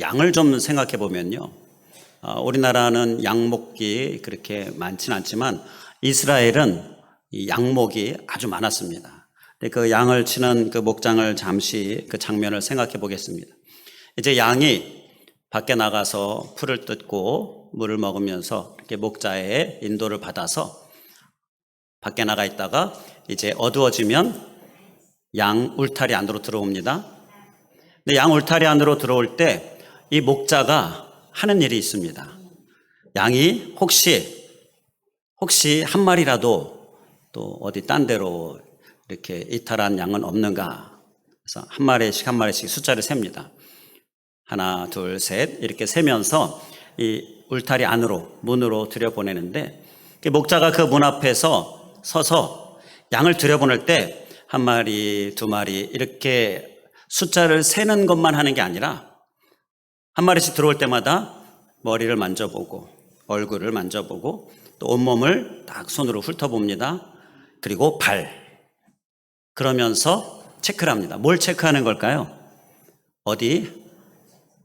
양을 좀 생각해 보면요. 우리나라는 양목이 그렇게 많지는 않지만 이스라엘은 이 양목이 아주 많았습니다. 그 양을 치는 그 목장을 잠시 그 장면을 생각해 보겠습니다. 이제 양이 밖에 나가서 풀을 뜯고 물을 먹으면서 이렇게 목자의 인도를 받아서 밖에 나가 있다가 이제 어두워지면 양 울타리 안으로 들어옵니다. 근데 양 울타리 안으로 들어올 때 이 목자가 하는 일이 있습니다. 양이 혹시 한 마리라도 또 어디 딴 데로 이렇게 이탈한 양은 없는가? 그래서 한 마리씩 숫자를 셉니다. 하나, 둘, 셋 이렇게 세면서 이 울타리 안으로 문으로 들여보내는데 목자가 그 문 앞에서 서서 양을 들여보낼 때 한 마리, 두 마리 이렇게 숫자를 세는 것만 하는 게 아니라 한 마리씩 들어올 때마다 머리를 만져보고 얼굴을 만져보고 또 온몸을 딱 손으로 훑어봅니다. 그리고 그러면서 체크를 합니다. 뭘 체크하는 걸까요? 어디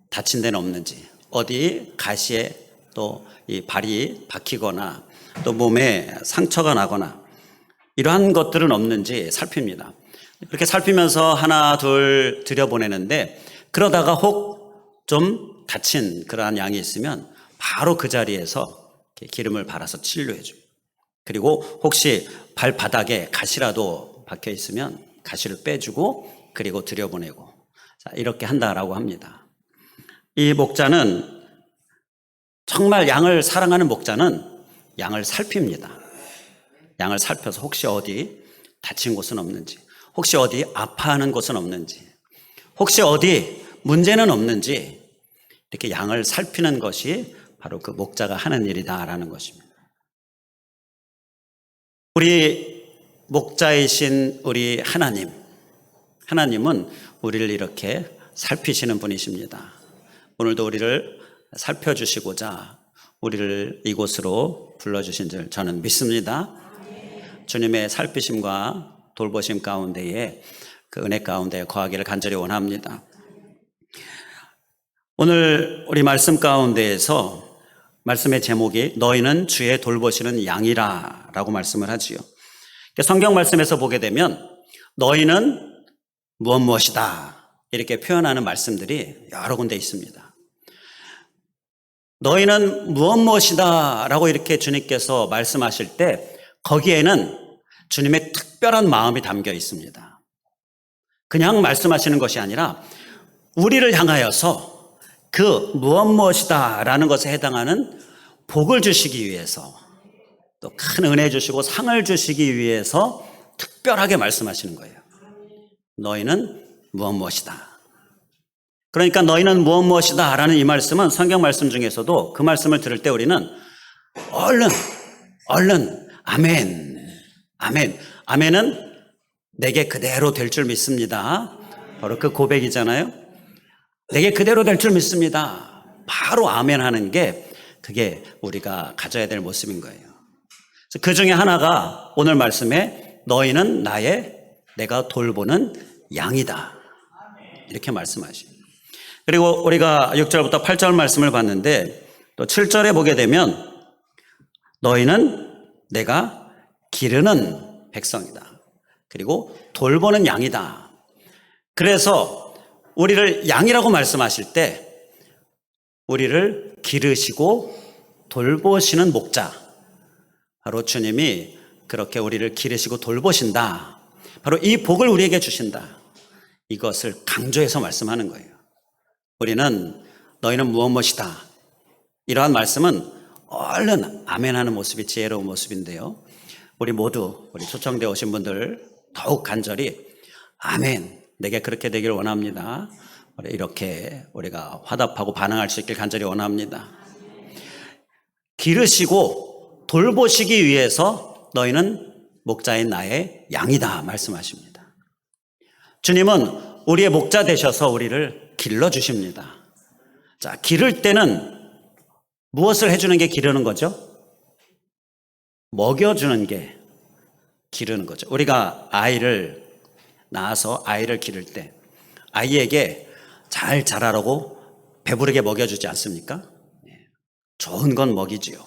다친 데는 없는지, 어디 가시에 또 이 발이 박히거나 또 몸에 상처가 나거나 이러한 것들은 없는지 살핍니다. 그렇게 살피면서 하나 둘 들여보내는데 그러다가 혹 좀 다친 그러한 양이 있으면 바로 그 자리에서 기름을 발라서 치료해 줍니다. 그리고 혹시 발바닥에 가시라도 박혀 있으면 가시를 빼주고 그리고 들여보내고 이렇게 한다라고 합니다. 이 목자는 정말 양을 사랑하는 목자는 양을 살핍니다. 양을 살펴서 혹시 어디 다친 곳은 없는지, 혹시 어디 아파하는 곳은 없는지, 혹시 어디 문제는 없는지 이렇게 양을 살피는 것이 바로 그 목자가 하는 일이다라는 것입니다. 우리 목자이신 우리 하나님은 우리를 이렇게 살피시는 분이십니다. 오늘도 우리를 살펴주시고자 우리를 이곳으로 불러주신 줄 저는 믿습니다. 주님의 살피심과 돌보심 가운데에 그 은혜 가운데 거하기를 간절히 원합니다. 오늘 우리 말씀 가운데에서 말씀의 제목이 너희는 주의 돌보시는 양이라 라고 말씀을 하지요. 성경 말씀에서 보게 되면 너희는 무엇이다 이렇게 표현하는 말씀들이 여러 군데 있습니다. 너희는 무엇이다 라고 이렇게 주님께서 말씀하실 때 거기에는 주님의 특별한 마음이 담겨 있습니다. 그냥 말씀하시는 것이 아니라 우리를 향하여서 그 무엇이다 라는 것에 해당하는 복을 주시기 위해서 또 큰 은혜 주시고 상을 주시기 위해서 특별하게 말씀하시는 거예요. 너희는 무엇이다. 그러니까 너희는 무엇이다 라는 이 말씀은 성경 말씀 중에서도 그 말씀을 들을 때 우리는 얼른 아멘은 내게 그대로 될 줄 믿습니다. 바로 그 고백이잖아요. 내게 그대로 될 줄 믿습니다. 바로 아멘 하는 게 그게 우리가 가져야 될 모습인 거예요. 그 중에 하나가 오늘 말씀에 너희는 내가 돌보는 양이다 이렇게 말씀하십니다. 그리고 우리가 6절부터 8절 말씀을 봤는데 또 7절에 보게 되면 너희는 내가 기르는 백성이다. 그리고 돌보는 양이다. 그래서 우리를 양이라고 말씀하실 때 우리를 기르시고 돌보시는 목자, 바로 주님이 그렇게 우리를 기르시고 돌보신다. 바로 이 복을 우리에게 주신다. 이것을 강조해서 말씀하는 거예요. 우리는 너희는 무엇이다. 이러한 말씀은 얼른 아멘하는 모습이 지혜로운 모습인데요. 우리 모두 우리 초청되어 오신 분들 더욱 간절히 아멘 내게 그렇게 되기를 원합니다. 이렇게 우리가 화답하고 반응할 수 있길 간절히 원합니다. 기르시고 돌보시기 위해서 너희는 목자인 나의 양이다 말씀하십니다. 주님은 우리의 목자 되셔서 우리를 길러주십니다. 자, 기를 때는 무엇을 해주는 게 기르는 거죠? 먹여주는 게 기르는 거죠. 우리가 아이를 낳아서 아이를 기를 때 아이에게 잘 자라라고 배부르게 먹여주지 않습니까? 좋은 건 먹이지요.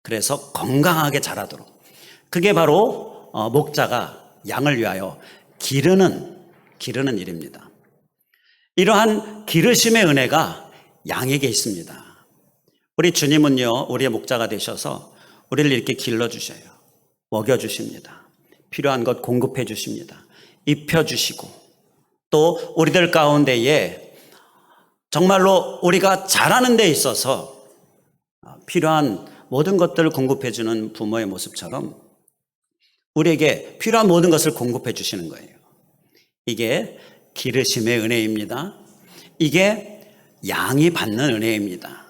그래서 건강하게 자라도록. 그게 바로 목자가 양을 위하여 기르는 일입니다. 이러한 기르심의 은혜가 양에게 있습니다. 우리 주님은요, 우리의 목자가 되셔서 우리를 이렇게 길러주셔요. 먹여주십니다. 필요한 것 공급해 주십니다. 입혀주시고, 또 우리들 가운데에 정말로 우리가 자라는 데 있어서 필요한 모든 것들을 공급해 주는 부모의 모습처럼 우리에게 필요한 모든 것을 공급해 주시는 거예요. 이게 기르심의 은혜입니다. 이게 양이 받는 은혜입니다.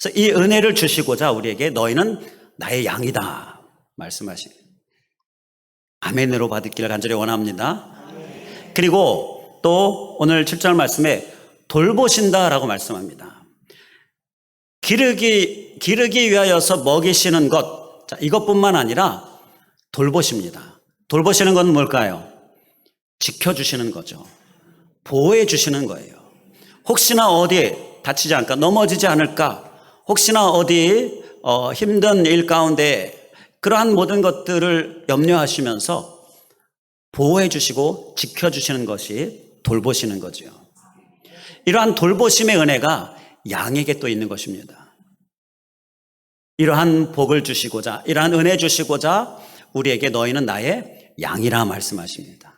그래서 이 은혜를 주시고자 우리에게 너희는 나의 양이다 말씀하신 아멘으로 받기를 간절히 원합니다. 그리고 또 오늘 7절 말씀에 돌보신다라고 말씀합니다. 기르기 위하여서 먹이시는 것, 자, 이것뿐만 아니라 돌보십니다. 돌보시는 건 뭘까요? 지켜주시는 거죠. 보호해 주시는 거예요. 혹시나 어디 다치지 않을까, 넘어지지 않을까, 혹시나 어디 힘든 일 가운데 그러한 모든 것들을 염려하시면서 보호해 주시고 지켜주시는 것이 돌보시는 거죠. 이러한 돌보심의 은혜가 양에게 또 있는 것입니다. 이러한 복을 주시고자, 이러한 은혜 주시고자 우리에게 너희는 나의 양이라 말씀하십니다.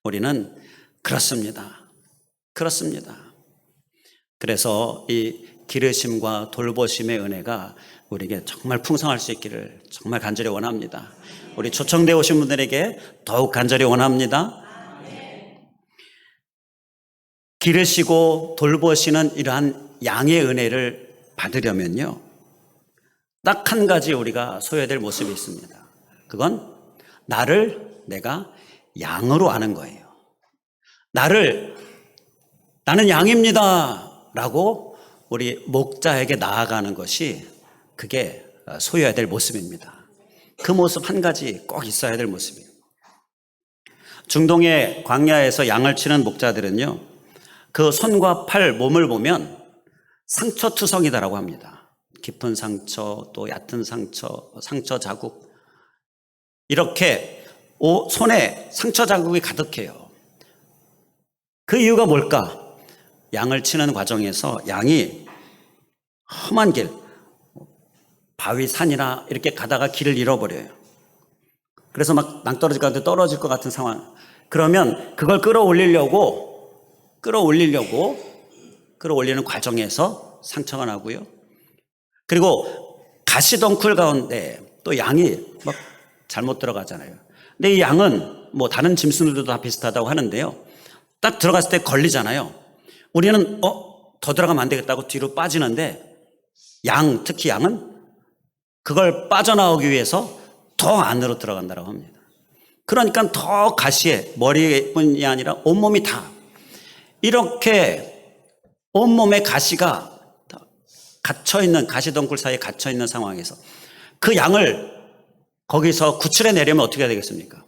우리는 그렇습니다. 그래서 이 기르심과 돌보심의 은혜가 우리에게 정말 풍성할 수 있기를 정말 간절히 원합니다. 우리 초청되어 오신 분들에게 더욱 간절히 원합니다. 기르시고 돌보시는 이러한 양의 은혜를 받으려면요, 딱 한 가지 우리가 소유해야 될 모습이 있습니다. 그건 나를 내가 양으로 아는 거예요. 나는 양입니다 라고 우리 목자에게 나아가는 것이 그게 소유해야 될 모습입니다. 그 모습 한 가지 꼭 있어야 될 모습이에요. 중동의 광야에서 양을 치는 목자들은요, 그 손과 팔, 몸을 보면 상처투성이다라고 합니다. 깊은 상처, 또 얕은 상처 자국, 이렇게 손에 상처 자국이 가득해요. 그 이유가 뭘까? 양을 치는 과정에서 양이 험한 길, 바위, 산이나 이렇게 가다가 길을 잃어버려요. 그래서 막 낭떠러지 가운데 떨어질 것 같은 상황. 그러면 그걸 끌어올리는 과정에서 상처가 나고요. 그리고 가시덩굴 가운데 또 양이 막 잘못 들어가잖아요. 근데 이 양은 뭐 다른 짐승들도 다 비슷하다고 하는데요, 딱 들어갔을 때 걸리잖아요. 우리는 더 들어가면 안 되겠다고 뒤로 빠지는데 특히 양은 그걸 빠져나오기 위해서 더 안으로 들어간다고 합니다. 그러니까 더 가시에, 머리뿐이 아니라 온몸이 다 이렇게 온몸에 가시가 갇혀있는, 가시덩굴 사이에 갇혀있는 상황에서 그 양을 거기서 구출해 내려면 어떻게 해야 되겠습니까?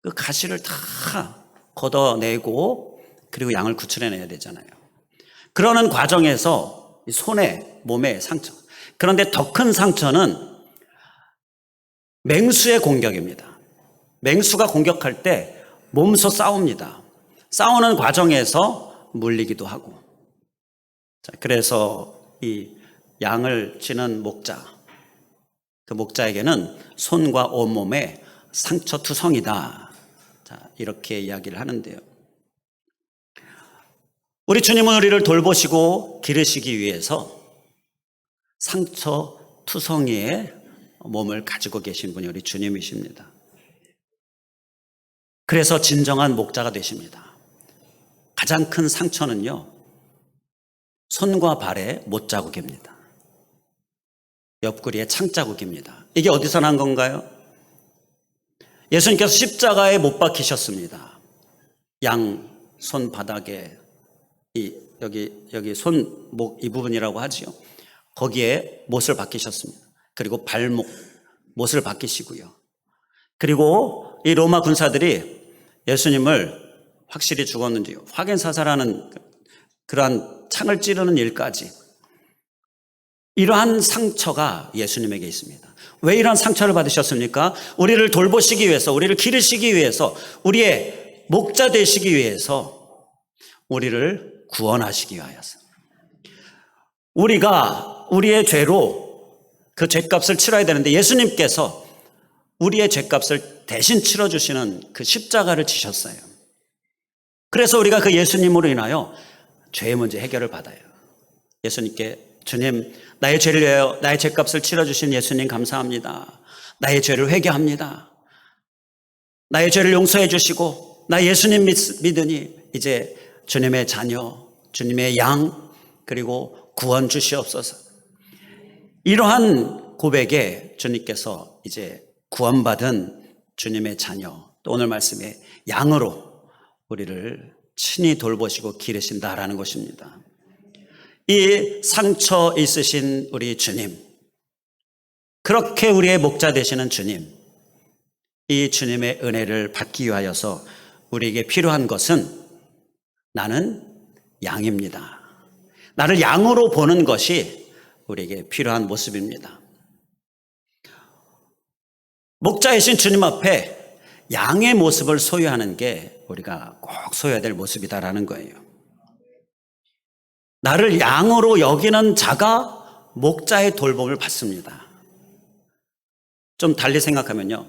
그 가시를 다 걷어내고 그리고 양을 구출해내야 되잖아요. 그러는 과정에서 손에, 몸에 상처. 그런데 더 큰 상처는 맹수의 공격입니다. 맹수가 공격할 때 몸소 싸웁니다. 싸우는 과정에서 물리기도 하고. 자, 그래서 이 양을 치는 목자, 그 목자에게는 손과 온몸에 상처투성이다. 자, 이렇게 이야기를 하는데요. 우리 주님은 우리를 돌보시고 기르시기 위해서 상처투성이의 몸을 가지고 계신 분이 우리 주님이십니다. 그래서 진정한 목자가 되십니다. 가장 큰 상처는요, 손과 발의 못자국입니다. 옆구리의 창자국입니다. 이게 어디서 난 건가요? 예수님께서 십자가에 못 박히셨습니다. 양 손바닥에 여기 손목 이 부분이라고 하지요. 거기에 못을 박히셨습니다. 그리고 발목 못을 박히시고요. 그리고 이 로마 군사들이 예수님을 확실히 죽었는지 확인사살하는 그러한 창을 찌르는 일까지 이러한 상처가 예수님에게 있습니다. 왜 이러한 상처를 받으셨습니까? 우리를 돌보시기 위해서, 우리를 기르시기 위해서, 우리의 목자 되시기 위해서, 우리를 구원하시기 위하여서. 우리가 우리의 죄로 그 죄값을 치러야 되는데 예수님께서 우리의 죄값을 대신 치러주시는 그 십자가를 지셨어요. 그래서 우리가 그 예수님으로 인하여 죄의 문제 해결을 받아요. 예수님께 주님, 나의 죄를 위하여 나의 죄값을 치러주신 예수님 감사합니다. 나의 죄를 회개합니다. 나의 죄를 용서해 주시고 나 예수님 믿으니 이제 주님의 자녀, 주님의 양, 그리고 구원 주시옵소서. 이러한 고백에 주님께서 이제 구원받은 주님의 자녀, 또 오늘 말씀에 양으로 우리를 친히 돌보시고 기르신다라는 것입니다. 이 상처 있으신 우리 주님, 그렇게 우리의 목자 되시는 주님, 이 주님의 은혜를 받기 위하여서 우리에게 필요한 것은 나는 양입니다. 나를 양으로 보는 것이 우리에게 필요한 모습입니다. 목자이신 주님 앞에 양의 모습을 소유하는 게 우리가 꼭 소유해야 될 모습이다라는 거예요. 나를 양으로 여기는 자가 목자의 돌봄을 받습니다. 좀 달리 생각하면요,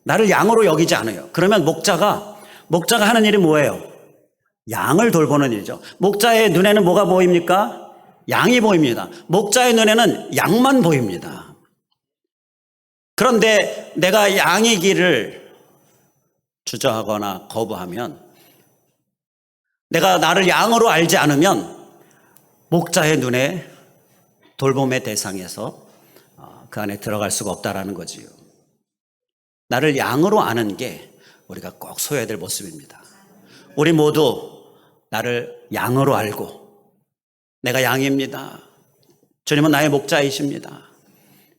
나를 양으로 여기지 않아요. 그러면 목자가 하는 일이 뭐예요? 양을 돌보는 일이죠. 목자의 눈에는 뭐가 보입니까? 양이 보입니다. 목자의 눈에는 양만 보입니다. 그런데 내가 양이기를 주저하거나 거부하면, 내가 나를 양으로 알지 않으면 목자의 눈에 돌봄의 대상에서 그 안에 들어갈 수가 없다라는 거지요. 나를 양으로 아는 게 우리가 꼭 소유해야 될 모습입니다. 우리 모두 나를 양으로 알고 내가 양입니다. 주님은 나의 목자이십니다.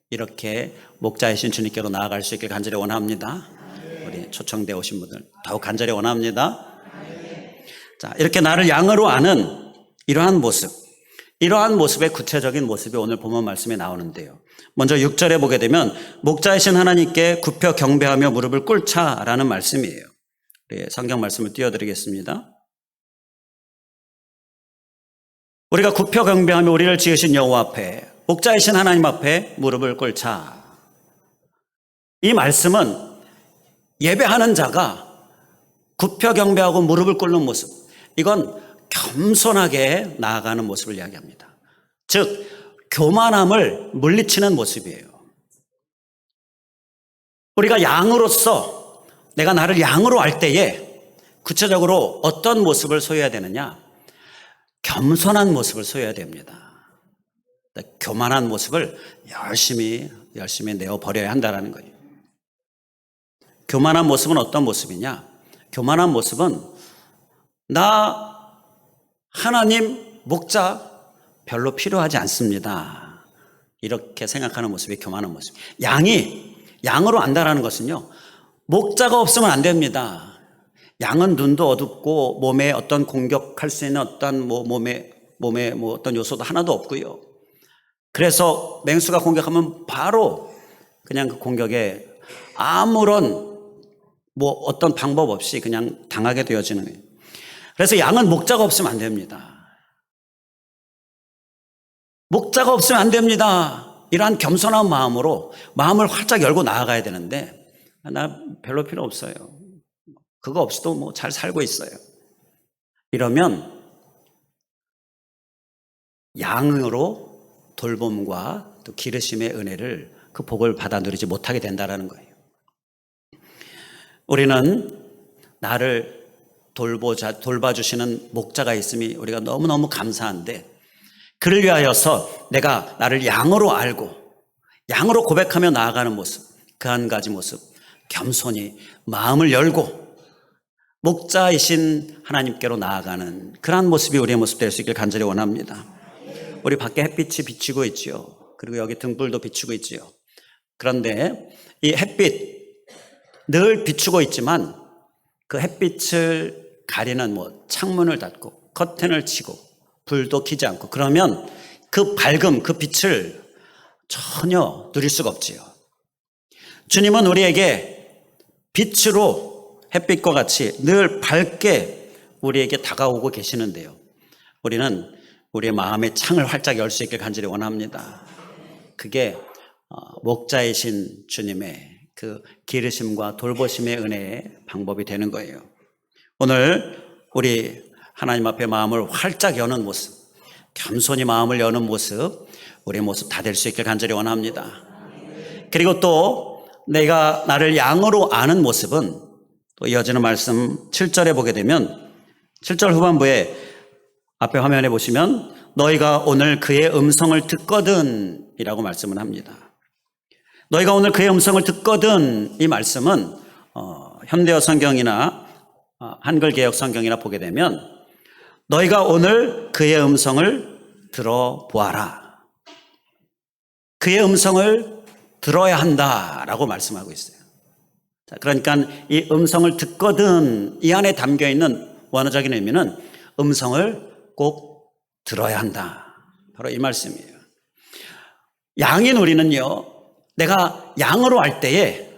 이렇게 목자이신 주님께로 나아갈 수 있길 간절히 원합니다. 우리 초청되어 오신 분들 더욱 간절히 원합니다. 자, 이렇게 나를 양으로 아는 이러한 모습의 구체적인 모습이 오늘 본문 말씀에 나오는데요. 먼저 6절에 보게 되면 목자이신 하나님께 굽혀 경배하며 무릎을 꿇자라는 말씀이에요. 성경 말씀을 띄워드리겠습니다. 우리가 굽혀 경배하며 우리를 지으신 여호와 앞에, 목자이신 하나님 앞에 무릎을 꿇자. 이 말씀은 예배하는 자가 굽혀 경배하고 무릎을 꿇는 모습, 이건 겸손하게 나아가는 모습을 이야기합니다. 즉 교만함을 물리치는 모습이에요. 우리가 양으로서 내가 나를 양으로 알 때에 구체적으로 어떤 모습을 소유해야 되느냐? 겸손한 모습을 소유해야 됩니다. 교만한 모습을 열심히 내어버려야 한다는 거예요. 교만한 모습은 어떤 모습이냐? 교만한 모습은 나 하나님 목자 별로 필요하지 않습니다, 이렇게 생각하는 모습이 교만한 모습. 양으로 안다라는 것은요, 목자가 없으면 안 됩니다. 양은 눈도 어둡고 몸에 어떤 공격할 수 있는 어떤 몸에 어떤 요소도 하나도 없고요. 그래서 맹수가 공격하면 바로 그냥 그 공격에 아무런 어떤 방법 없이 그냥 당하게 되어지는 거예요. 그래서 양은 목자가 없으면 안 됩니다. 목자가 없으면 안 됩니다. 이러한 겸손한 마음으로 마음을 활짝 열고 나아가야 되는데, 나 별로 필요 없어요, 그거 없이도 잘 살고 있어요, 이러면 양으로 돌봄과 또 기르심의 은혜를, 그 복을 받아 누리지 못하게 된다는 거예요. 우리는 나를 돌봐주시는 목자가 있음이 우리가 너무너무 감사한데, 그를 위하여서 내가 나를 양으로 알고 양으로 고백하며 나아가는 모습, 그 한 가지 모습, 겸손히 마음을 열고 목자이신 하나님께로 나아가는 그러한 모습이 우리의 모습 될 수 있길 간절히 원합니다. 우리 밖에 햇빛이 비치고 있지요. 그리고 여기 등불도 비추고 있지요. 그런데 이 햇빛 늘 비추고 있지만 그 햇빛을 가리는 창문을 닫고 커튼을 치고 불도 켜지 않고 그러면 그 밝음, 그 빛을 전혀 누릴 수가 없지요. 주님은 우리에게 빛으로 햇빛과 같이 늘 밝게 우리에게 다가오고 계시는데요. 우리는 우리의 마음의 창을 활짝 열 수 있길 간절히 원합니다. 그게 목자이신 주님의 그 기르심과 돌보심의 은혜의 방법이 되는 거예요. 오늘 우리 하나님 앞에 마음을 활짝 여는 모습, 겸손히 마음을 여는 모습, 우리의 모습 다 될 수 있길 간절히 원합니다. 그리고 또 내가 나를 양으로 아는 모습은 또 이어지는 말씀 7절에 보게 되면 7절 후반부에 앞에 화면에 보시면 너희가 오늘 그의 음성을 듣거든 이라고 말씀을 합니다. 너희가 오늘 그의 음성을 듣거든 이 말씀은 현대어 성경이나 한글 개역 성경이나 보게 되면 너희가 오늘 그의 음성을 들어보아라. 그의 음성을 들어야 한다라고 말씀하고 있어요. 자, 그러니까 이 음성을 듣거든 이 안에 담겨 있는 원어적인 의미는 음성을 꼭 들어야 한다. 바로 이 말씀이에요. 양인 우리는요, 내가 양으로 할 때에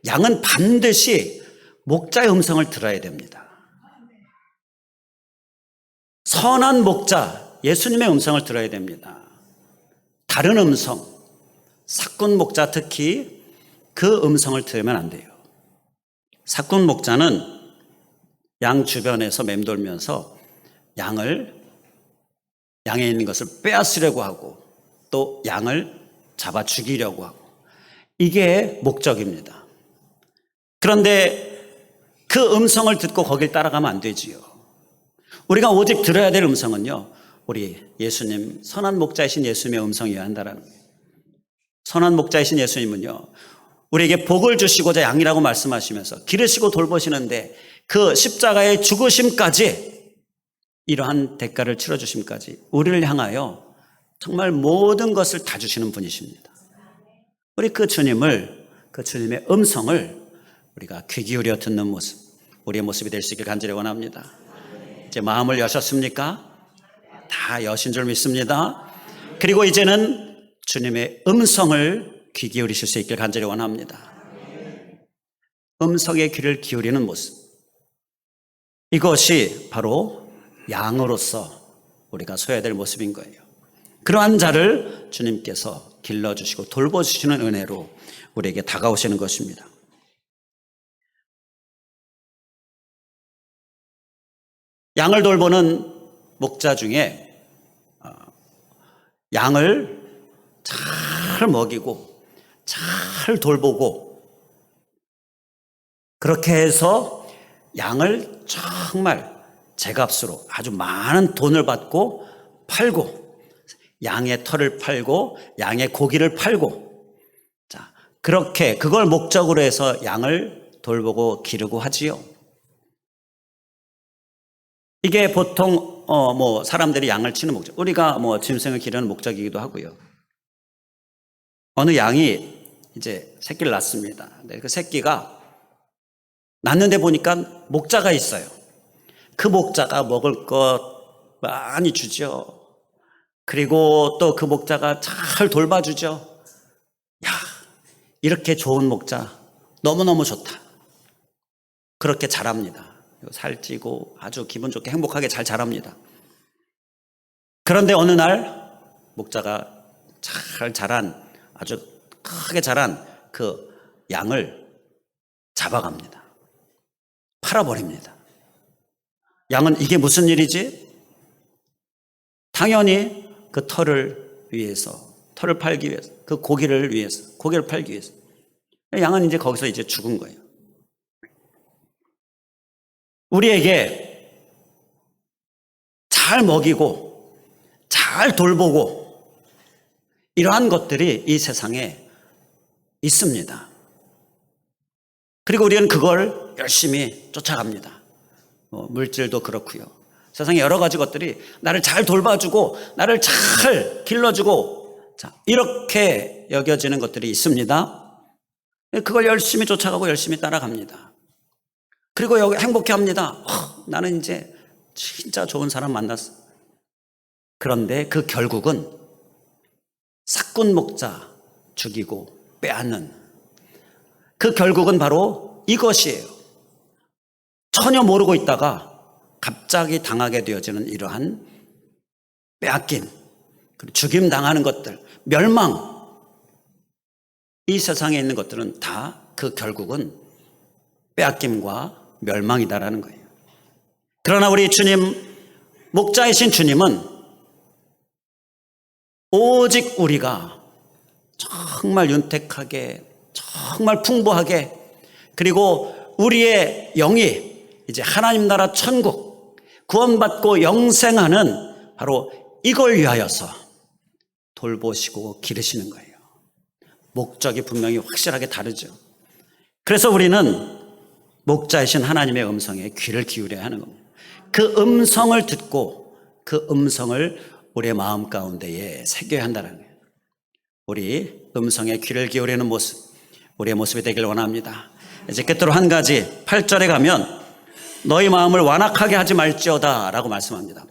양은 반드시 목자의 음성을 들어야 됩니다. 선한 목자, 예수님의 음성을 들어야 됩니다. 다른 음성, 사꾼 목자 특히 그 음성을 들으면 안 돼요. 사꾼 목자는 양 주변에서 맴돌면서 양에 있는 것을 빼앗으려고 하고 또 양을 잡아 죽이려고 하고 이게 목적입니다. 그런데 그 음성을 듣고 거길 따라가면 안 되지요. 우리가 오직 들어야 될 음성은요, 우리 예수님, 선한 목자이신 예수님의 음성이어야 한다는 거예요. 선한 목자이신 예수님은요, 우리에게 복을 주시고자 양이라고 말씀하시면서 기르시고 돌보시는데 그 십자가의 죽으심까지 이러한 대가를 치러주심까지 우리를 향하여 정말 모든 것을 다 주시는 분이십니다. 우리 그 주님의 음성을 우리가 귀 기울여 듣는 모습, 우리의 모습이 될 수 있길 간절히 원합니다. 이제 마음을 여셨습니까? 다 여신 줄 믿습니다. 그리고 이제는 주님의 음성을 귀 기울이실 수 있길 간절히 원합니다. 음성의 귀를 기울이는 모습, 이것이 바로 양으로서 우리가 서야 될 모습인 거예요. 그러한 자를 주님께서 길러주시고 돌보주시는 은혜로 우리에게 다가오시는 것입니다. 양을 돌보는 목자 중에 양을 잘 먹이고 잘 돌보고 그렇게 해서 양을 정말 제값으로 아주 많은 돈을 받고 팔고 양의 털을 팔고 양의 고기를 팔고 자, 그렇게 그걸 목적으로 해서 양을 돌보고 기르고 하지요. 이게 보통 사람들이 양을 치는 목적, 우리가 짐승을 기르는 목적이기도 하고요. 어느 양이 이제 새끼를 낳습니다. 그 새끼가 낳는데 보니까 목자가 있어요. 그 목자가 먹을 것 많이 주죠. 그리고 또 그 목자가 잘 돌봐주죠. 야, 이렇게 좋은 목자 너무너무 좋다. 그렇게 자랍니다. 살찌고 아주 기분 좋게 행복하게 잘 자랍니다. 그런데 어느 날 목자가 잘 자란 아주 크게 자란 그 양을 잡아갑니다. 팔아버립니다. 양은 이게 무슨 일이지? 당연히 그 털을 위해서, 털을 팔기 위해서, 그 고기를 위해서, 고기를 팔기 위해서. 양은 이제 거기서 이제 죽은 거예요. 우리에게 잘 먹이고, 잘 돌보고, 이러한 것들이 이 세상에 있습니다. 그리고 우리는 그걸 열심히 쫓아갑니다. 물질도 그렇고요. 세상에 여러 가지 것들이 나를 잘 돌봐주고 나를 잘 길러주고 자, 이렇게 여겨지는 것들이 있습니다. 그걸 열심히 쫓아가고 열심히 따라갑니다. 그리고 여기 행복해합니다. 나는 이제 진짜 좋은 사람 만났어. 그런데 그 결국은 사꾼 목자 죽이고 빼앗는 그 결국은 바로 이것이에요. 전혀 모르고 있다가 갑자기 당하게 되어지는 이러한 빼앗긴, 죽임 당하는 것들, 멸망, 이 세상에 있는 것들은 다 그 결국은 빼앗김과 멸망이다라는 거예요. 그러나 우리 주님, 목자이신 주님은 오직 우리가 정말 윤택하게, 정말 풍부하게, 그리고 우리의 영이 이제 하나님 나라 천국, 구원받고 영생하는 바로 이걸 위하여서 돌보시고 기르시는 거예요. 목적이 분명히 확실하게 다르죠. 그래서 우리는 목자이신 하나님의 음성에 귀를 기울여야 하는 겁니다. 그 음성을 듣고 그 음성을 우리의 마음 가운데에 새겨야 한다는 거예요. 우리 음성에 귀를 기울이는 모습, 우리의 모습이 되길 원합니다. 이제 끝으로 한 가지, 8절에 가면 너희 마음을 완악하게 하지 말지어다 라고 말씀합니다.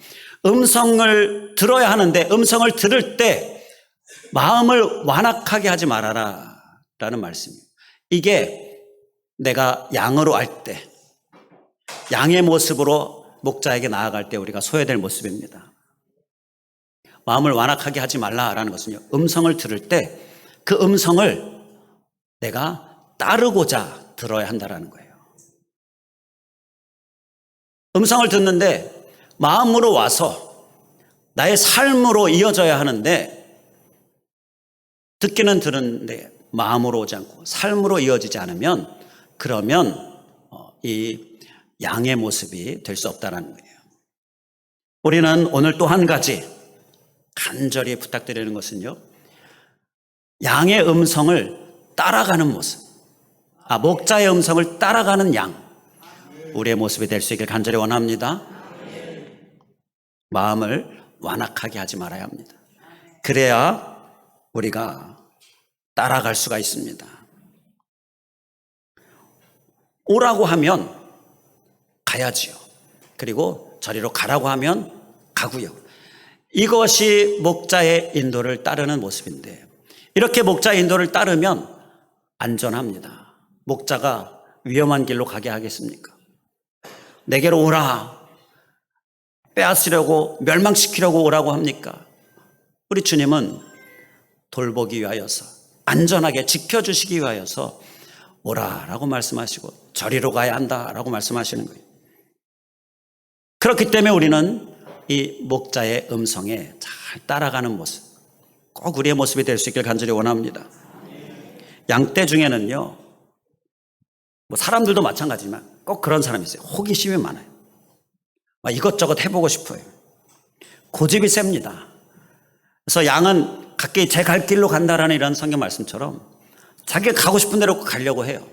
음성을 들어야 하는데 음성을 들을 때 마음을 완악하게 하지 말아라 라는 말씀이에요. 이게 내가 양으로 할 때, 양의 모습으로 목자에게 나아갈 때 우리가 소외될 모습입니다. 마음을 완악하게 하지 말라라는 것은요, 음성을 들을 때 그 음성을 내가 따르고자 들어야 한다는 거예요. 음성을 듣는데 마음으로 와서 나의 삶으로 이어져야 하는데, 듣기는 들었는데 마음으로 오지 않고 삶으로 이어지지 않으면, 그러면 이 양의 모습이 될 수 없다는 거예요. 우리는 오늘 또 한 가지 간절히 부탁드리는 것은요, 양의 음성을 따라가는 모습, 목자의 음성을 따라가는 양, 우리의 모습이 될 수 있길 간절히 원합니다. 마음을 완악하게 하지 말아야 합니다. 그래야 우리가 따라갈 수가 있습니다. 오라고 하면 가야지요. 그리고 저리로 가라고 하면 가고요. 이것이 목자의 인도를 따르는 모습인데, 이렇게 목자의 인도를 따르면 안전합니다. 목자가 위험한 길로 가게 하겠습니까? 내게로 오라, 빼앗으려고, 멸망시키려고 오라고 합니까? 우리 주님은 돌보기 위하여서, 안전하게 지켜주시기 위하여서 오라라고 말씀하시고 저리로 가야 한다라고 말씀하시는 거예요. 그렇기 때문에 우리는 이 목자의 음성에 잘 따라가는 모습, 꼭 우리의 모습이 될 수 있길 간절히 원합니다. 양떼 중에는요, 사람들도 마찬가지지만 꼭 그런 사람이 있어요. 호기심이 많아요. 이것저것 해보고 싶어요. 고집이 셉니다. 그래서 양은 각기 제 갈 길로 간다라는 이런 성경 말씀처럼 자기가 가고 싶은 대로 가려고 해요.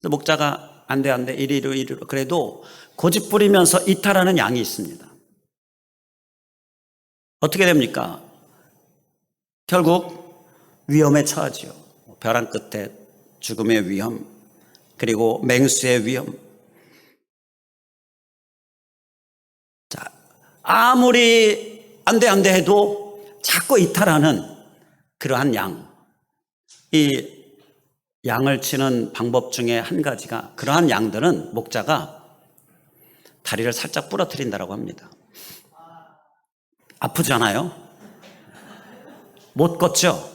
목자가 안 돼, 이리로 그래도 고집 부리면서 이탈하는 양이 있습니다. 어떻게 됩니까? 결국 위험에 처하지요. 벼랑 끝에 죽음의 위험, 그리고 맹수의 위험. 자, 아무리 안 돼 해도 자꾸 이탈하는 그러한 양. 이 양을 치는 방법 중에 한 가지가, 그러한 양들은 목자가 다리를 살짝 부러뜨린다고 합니다. 아프잖아요? 못 걷죠?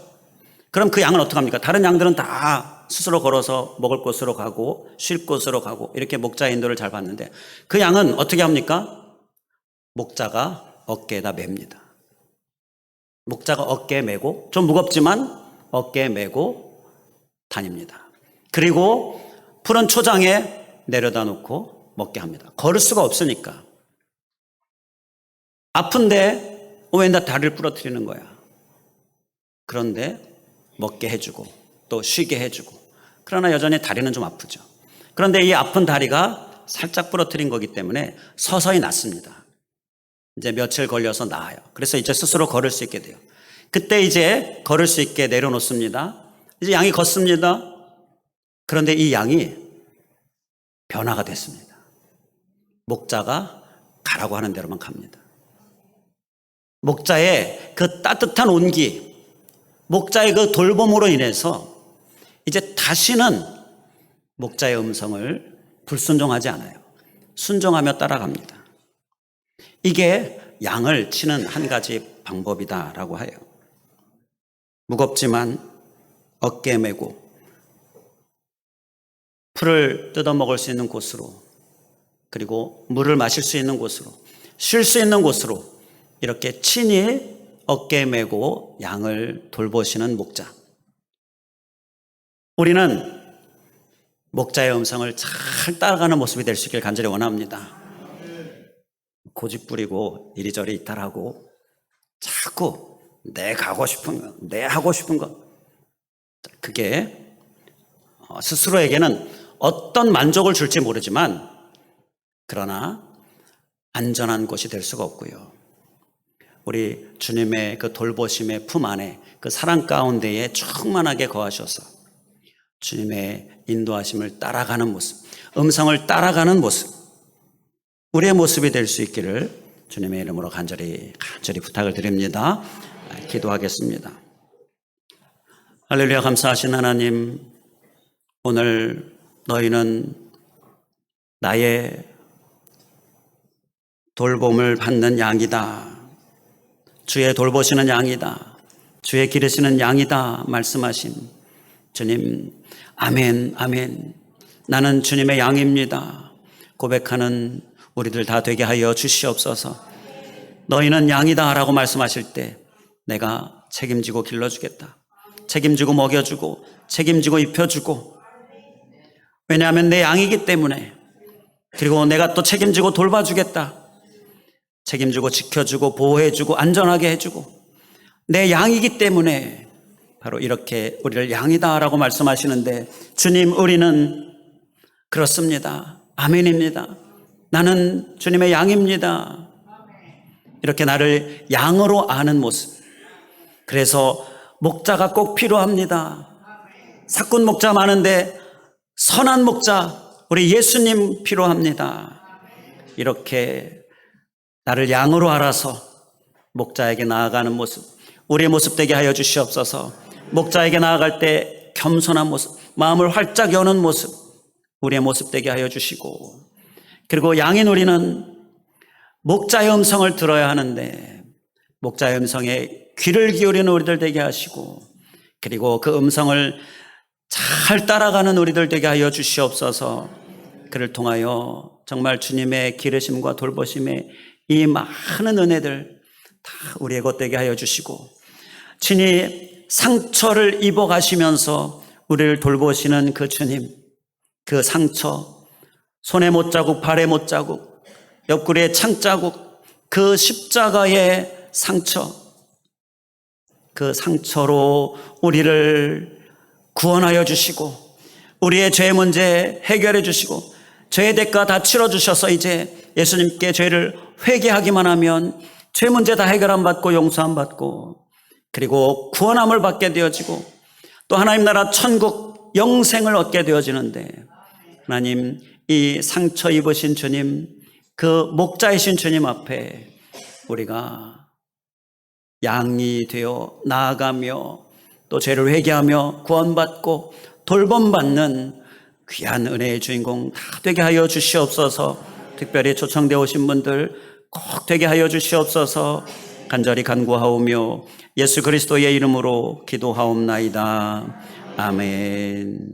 그럼 그 양은 어떡합니까? 다른 양들은 다 스스로 걸어서 먹을 곳으로 가고 쉴 곳으로 가고 이렇게 목자의 인도를 잘 받는데, 그 양은 어떻게 합니까? 목자가 어깨에다 맵니다. 목자가 어깨에 메고, 좀 무겁지만 어깨에 메고 다닙니다. 그리고 푸른 초장에 내려다 놓고 먹게 합니다. 걸을 수가 없으니까. 아픈데 왜 나 다리를 부러뜨리는 거야? 그런데 먹게 해주고 또 쉬게 해주고, 그러나 여전히 다리는 좀 아프죠. 그런데 이 아픈 다리가 살짝 부러뜨린 거기 때문에 서서히 낫습니다. 이제 며칠 걸려서 나아요. 그래서 이제 스스로 걸을 수 있게 돼요. 그때 이제 걸을 수 있게 내려놓습니다. 이제 양이 걷습니다. 그런데 이 양이 변화가 됐습니다. 목자가 가라고 하는 대로만 갑니다. 목자의 그 따뜻한 온기, 목자의 그 돌봄으로 인해서 이제 다시는 목자의 음성을 불순종하지 않아요. 순종하며 따라갑니다. 이게 양을 치는 한 가지 방법이다라고 해요. 무겁지만 어깨에 메고 풀을 뜯어먹을 수 있는 곳으로, 그리고 물을 마실 수 있는 곳으로, 쉴 수 있는 곳으로 이렇게 친히 어깨에 메고 양을 돌보시는 목자. 우리는 목자의 음성을 잘 따라가는 모습이 될 수 있길 간절히 원합니다. 고집 부리고 이리저리 이탈하고 자꾸 내 가고 싶은 거, 내 하고 싶은 거, 그게 스스로에게는 어떤 만족을 줄지 모르지만 그러나 안전한 곳이 될 수가 없고요. 우리 주님의 그 돌보심의 품 안에, 그 사랑 가운데에 충만하게 거하셔서 주님의 인도하심을 따라가는 모습, 음성을 따라가는 모습, 우리의 모습이 될 수 있기를 주님의 이름으로 간절히 부탁을 드립니다. 기도하겠습니다. 할렐루야. 감사하신 하나님, 오늘 너희는 나의 돌봄을 받는 양이다, 주의 돌보시는 양이다, 주의 기르시는 양이다 말씀하신 주님, 아멘, 아멘. 나는 주님의 양입니다 고백하는 우리들 다 되게 하여 주시옵소서. 너희는 양이다 라고 말씀하실 때 내가 책임지고 길러주겠다, 책임지고 먹여주고 책임지고 입혀주고, 왜냐하면 내 양이기 때문에, 그리고 내가 또 책임지고 돌봐주겠다, 책임지고 지켜주고 보호해주고 안전하게 해주고, 내 양이기 때문에 바로 이렇게 우리를 양이다 라고 말씀하시는데, 주님, 우리는 그렇습니다. 아멘입니다. 나는 주님의 양입니다. 이렇게 나를 양으로 아는 모습. 그래서 목자가 꼭 필요합니다. 사꾼 목자 많은데 선한 목자, 우리 예수님 필요합니다. 이렇게 나를 양으로 알아서 목자에게 나아가는 모습, 우리의 모습 되게 하여 주시옵소서. 목자에게 나아갈 때 겸손한 모습, 마음을 활짝 여는 모습, 우리의 모습 되게 하여 주시고, 그리고 양인 우리는 목자의 음성을 들어야 하는데 목자의 음성에 귀를 기울이는 우리들 되게 하시고, 그리고 그 음성을 잘 따라가는 우리들 되게 하여 주시옵소서. 그를 통하여 정말 주님의 기르심과 돌보심에 이 많은 은혜들 다 우리의 것 되게 하여 주시고, 친히 상처를 입어 가시면서 우리를 돌보시는 그 주님, 그 상처, 손에 못자국, 발에 못자국, 옆구리에 창자국, 그 십자가의 상처, 그 상처로 우리를 구원하여 주시고 우리의 죄 문제 해결해 주시고 죄의 대가 다 치러주셔서 이제 예수님께 죄를 회개하기만 하면 죄 문제 다 해결함 받고 용서함 받고, 그리고 구원함을 받게 되어지고 또 하나님 나라 천국 영생을 얻게 되어지는데, 하나님, 이 상처 입으신 주님, 그 목자이신 주님 앞에 우리가 양이 되어 나아가며 또 죄를 회개하며 구원받고 돌봄받는 귀한 은혜의 주인공 다 되게 하여 주시옵소서. 특별히 초청되어 오신 분들 꼭 되게 하여 주시옵소서. 간절히 간구하오며 예수 그리스도의 이름으로 기도하옵나이다. 아멘.